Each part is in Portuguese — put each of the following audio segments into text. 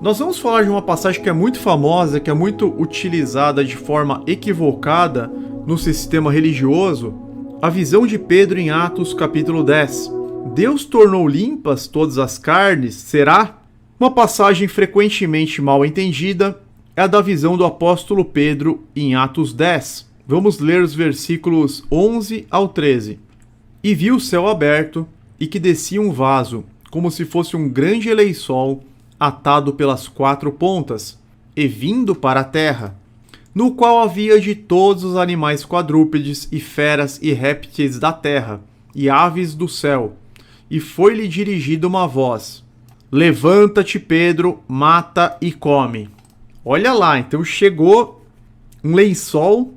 Nós vamos falar de uma passagem que é muito famosa, que é muito utilizada de forma equivocada no sistema religioso, a visão de Pedro em Atos capítulo 10. Deus tornou limpas todas as carnes, será? Uma passagem frequentemente mal entendida é a da visão do apóstolo Pedro em Atos 10. Vamos ler os versículos 11 ao 13. E viu o céu aberto, e que descia um vaso, como se fosse um grande eleiçol, atado pelas 4 pontas, e vindo para a terra, no qual havia de todos os animais quadrúpedes, e feras e répteis da terra, e aves do céu. E foi-lhe dirigida uma voz: Levanta-te, Pedro, mata e come. Olha lá, então chegou um lençol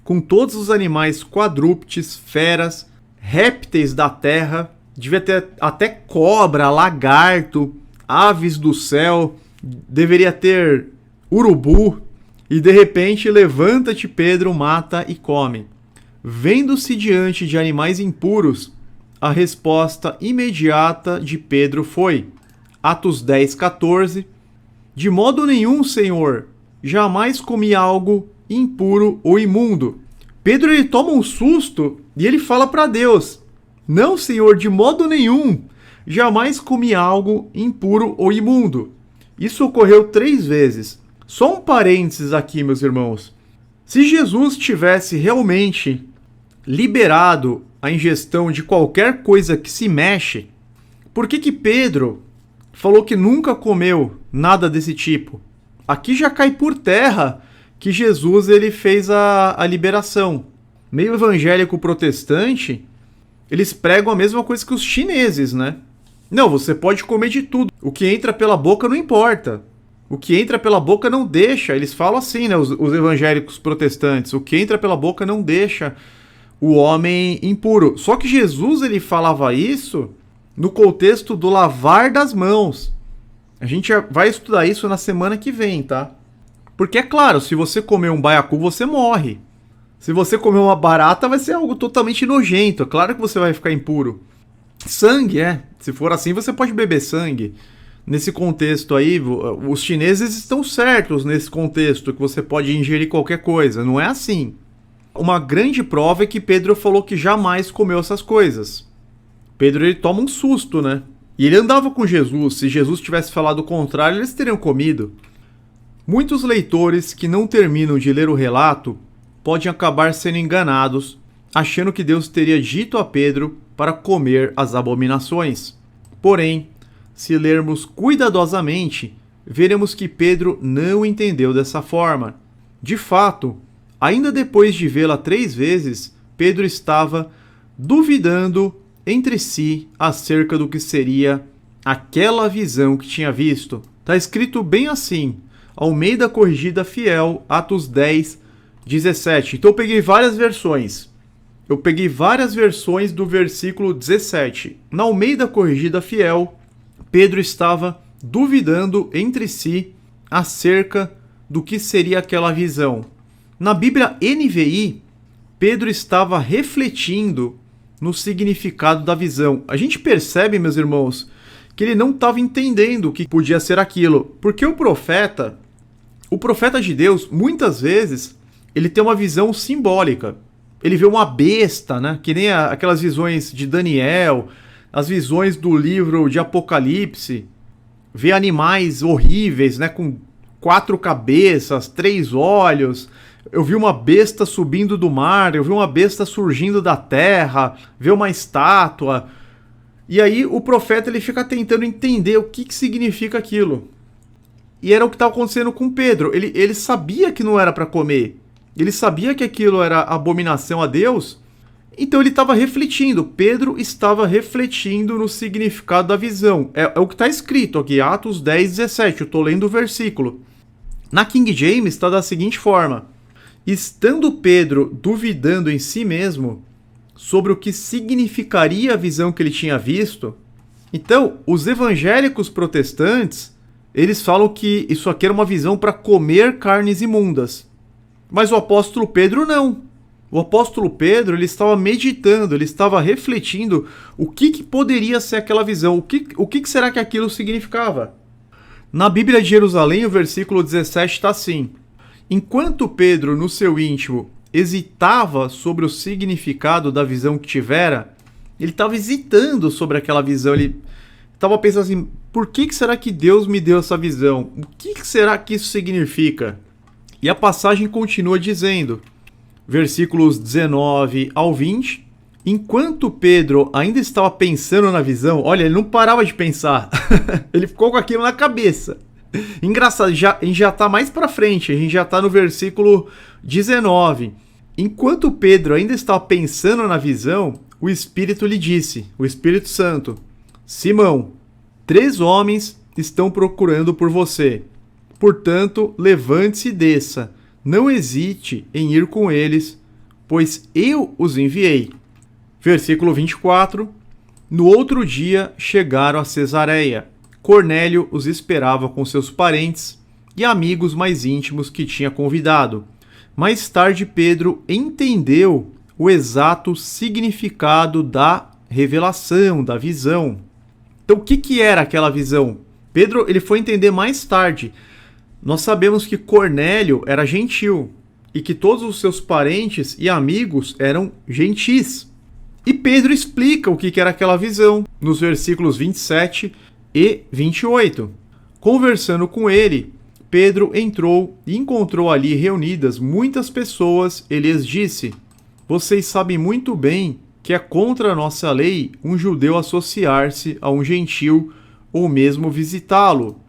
com todos os animais quadrúpedes, feras, répteis da terra, devia ter até cobra, lagarto, aves do céu, deveria ter urubu, e de repente, levanta-te, Pedro, mata e come. Vendo-se diante de animais impuros, a resposta imediata de Pedro foi, Atos 10, 14, de modo nenhum, Senhor, jamais comi algo impuro ou imundo. Pedro ele toma um susto e ele fala para Deus, não, Senhor, de modo nenhum, jamais comi algo impuro ou imundo. Isso ocorreu 3 vezes. Só um parênteses aqui, meus irmãos. Se Jesus tivesse realmente liberado a ingestão de qualquer coisa que se mexe, por que Pedro falou que nunca comeu nada desse tipo? Aqui já cai por terra que Jesus ele fez a liberação. Meio evangélico protestante, eles pregam a mesma coisa que os chineses, né? Não, você pode comer de tudo. O que entra pela boca não importa. O que entra pela boca não deixa. Eles falam assim, né? Os evangélicos protestantes. O que entra pela boca não deixa o homem impuro. Só que Jesus ele falava isso no contexto do lavar das mãos. A gente vai estudar isso na semana que vem, tá? Porque é claro, se você comer um baiacu, você morre. Se você comer uma barata, vai ser algo totalmente nojento. É claro que você vai ficar impuro. Sangue, se for assim, você pode beber sangue. Nesse contexto aí, os chineses estão certos nesse contexto, que você pode ingerir qualquer coisa. Não é assim. Uma grande prova é que Pedro falou que jamais comeu essas coisas. Pedro ele toma um susto, né? E ele andava com Jesus. Se Jesus tivesse falado o contrário, eles teriam comido. Muitos leitores que não terminam de ler o relato podem acabar sendo enganados, achando que Deus teria dito a Pedro para comer as abominações. Porém, se lermos cuidadosamente, veremos que Pedro não entendeu dessa forma. De fato, ainda depois de vê-la 3 vezes, Pedro estava duvidando entre si acerca do que seria aquela visão que tinha visto. Está escrito bem assim, Almeida Corrigida Fiel, Atos 10, 17. Então eu peguei várias versões. Eu peguei várias versões do versículo 17. Na Almeida Corrigida Fiel, Pedro estava duvidando entre si acerca do que seria aquela visão. Na Bíblia NVI, Pedro estava refletindo no significado da visão. A gente percebe, meus irmãos, que ele não estava entendendo o que podia ser aquilo. Porque o profeta de Deus, muitas vezes, ele tem uma visão simbólica. Ele vê uma besta, né? Que nem aquelas visões de Daniel, as visões do livro de Apocalipse. Vê animais horríveis, né? Com 4 cabeças, 3 olhos. Eu vi uma besta subindo do mar, eu vi uma besta surgindo da terra, vê uma estátua. E aí o profeta ele fica tentando entender o que significa aquilo. E era o que estava acontecendo com Pedro. Ele sabia que não era para comer. Ele sabia que aquilo era abominação a Deus, então ele estava refletindo. Pedro estava refletindo no significado da visão. É o que está escrito aqui, Atos 10, 17. Eu estou lendo o versículo. Na King James está da seguinte forma: estando Pedro duvidando em si mesmo sobre o que significaria a visão que ele tinha visto, então os evangélicos protestantes, eles falam que isso aqui era uma visão para comer carnes imundas. Mas o apóstolo Pedro não. O apóstolo Pedro ele estava meditando, ele estava refletindo o que poderia ser aquela visão, o que será que aquilo significava. Na Bíblia de Jerusalém, o versículo 17 está assim: enquanto Pedro, no seu íntimo, hesitava sobre o significado da visão que tivera, ele estava hesitando sobre aquela visão, ele estava pensando assim, por que será que Deus me deu essa visão? O que será que isso significa? E a passagem continua dizendo, versículos 19 ao 20, enquanto Pedro ainda estava pensando na visão, olha, ele não parava de pensar, ele ficou com aquilo na cabeça. Engraçado, a gente já está mais para frente, a gente já está no versículo 19. Enquanto Pedro ainda estava pensando na visão, o Espírito lhe disse, o Espírito Santo, Simão, 3 homens estão procurando por você. Portanto, levante-se e desça. Não hesite em ir com eles, pois eu os enviei. Versículo 24. No outro dia chegaram a Cesareia. Cornélio os esperava com seus parentes e amigos mais íntimos que tinha convidado. Mais tarde, Pedro entendeu o exato significado da revelação, da visão. Então, o que era aquela visão? Pedro ele foi entender mais tarde. Nós sabemos que Cornélio era gentil e que todos os seus parentes e amigos eram gentis. E Pedro explica o que era aquela visão nos versículos 27 e 28. Conversando com ele, Pedro entrou e encontrou ali reunidas muitas pessoas e lhes disse: vocês sabem muito bem que é contra a nossa lei um judeu associar-se a um gentil ou mesmo visitá-lo.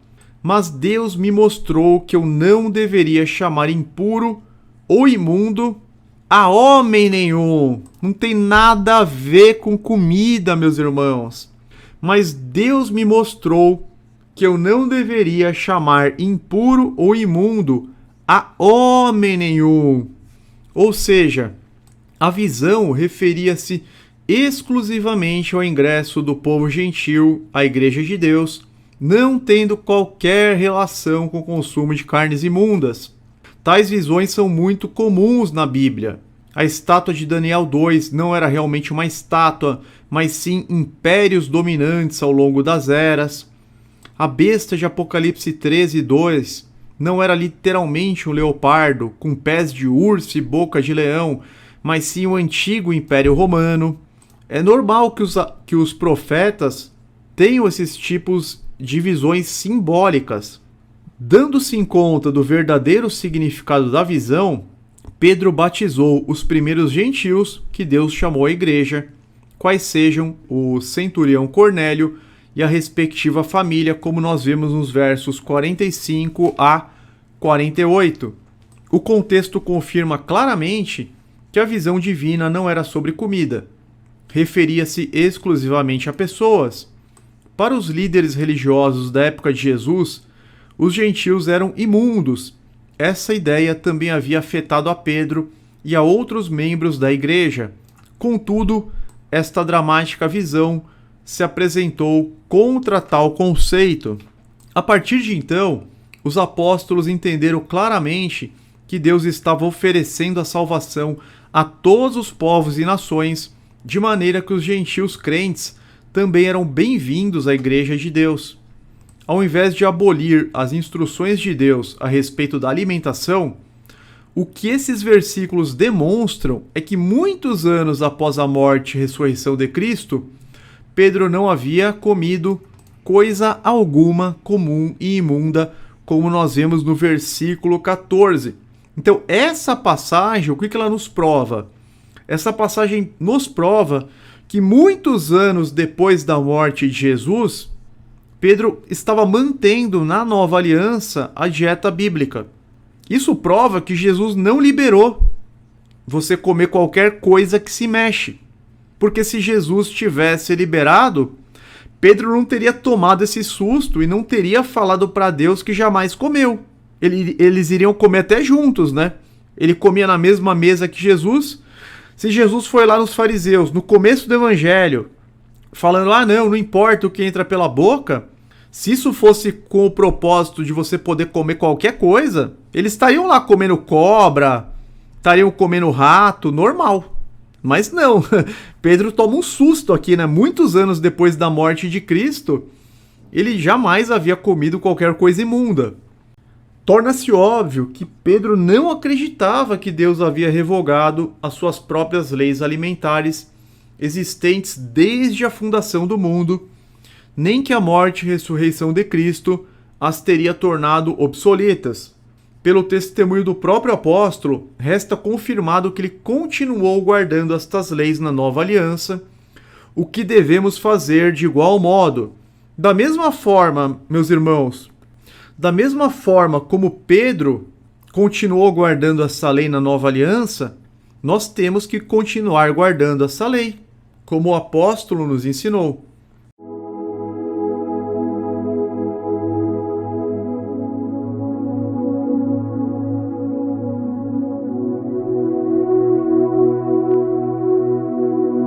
Mas Deus me mostrou que eu não deveria chamar impuro ou imundo a homem nenhum. Não tem nada a ver com comida, meus irmãos. Mas Deus me mostrou que eu não deveria chamar impuro ou imundo a homem nenhum. Ou seja, a visão referia-se exclusivamente ao ingresso do povo gentil à Igreja de Deus, não tendo qualquer relação com o consumo de carnes imundas. Tais visões são muito comuns na Bíblia. A estátua de Daniel 2 não era realmente uma estátua, mas sim impérios dominantes ao longo das eras. A besta de Apocalipse 13:2 não era literalmente um leopardo com pés de urso e boca de leão, mas sim o antigo Império Romano. É normal que os profetas tenham esses tipos de visões simbólicas. Dando-se em conta do verdadeiro significado da visão, Pedro batizou os primeiros gentios que Deus chamou à igreja, quais sejam o centurião Cornélio e a respectiva família, como nós vemos nos versos 45 a 48. O contexto confirma claramente que a visão divina não era sobre comida. Referia-se exclusivamente a pessoas. Para os líderes religiosos da época de Jesus, os gentios eram imundos. Essa ideia também havia afetado a Pedro e a outros membros da igreja. Contudo, esta dramática visão se apresentou contra tal conceito. A partir de então, os apóstolos entenderam claramente que Deus estava oferecendo a salvação a todos os povos e nações, de maneira que os gentios crentes também eram bem-vindos à Igreja de Deus. Ao invés de abolir as instruções de Deus a respeito da alimentação, o que esses versículos demonstram é que muitos anos após a morte e ressurreição de Cristo, Pedro não havia comido coisa alguma comum e imunda, como nós vemos no versículo 14. Então, essa passagem, o que ela nos prova? Essa passagem nos prova que muitos anos depois da morte de Jesus, Pedro estava mantendo na nova aliança a dieta bíblica. Isso prova que Jesus não liberou você comer qualquer coisa que se mexe. Porque se Jesus tivesse liberado, Pedro não teria tomado esse susto e não teria falado para Deus que jamais comeu. Eles iriam comer até juntos, né? Ele comia na mesma mesa que Jesus. Se Jesus foi lá nos fariseus, no começo do evangelho, falando, não importa o que entra pela boca, se isso fosse com o propósito de você poder comer qualquer coisa, eles estariam lá comendo cobra, estariam comendo rato, normal. Mas não, Pedro toma um susto aqui, né? Muitos anos depois da morte de Cristo, ele jamais havia comido qualquer coisa imunda. Torna-se óbvio que Pedro não acreditava que Deus havia revogado as suas próprias leis alimentares existentes desde a fundação do mundo, nem que a morte e ressurreição de Cristo as teria tornado obsoletas. Pelo testemunho do próprio apóstolo, resta confirmado que ele continuou guardando estas leis na nova aliança, o que devemos fazer de igual modo. Da mesma forma, meus irmãos, da mesma forma como Pedro continuou guardando essa lei na nova aliança, nós temos que continuar guardando essa lei, como o apóstolo nos ensinou.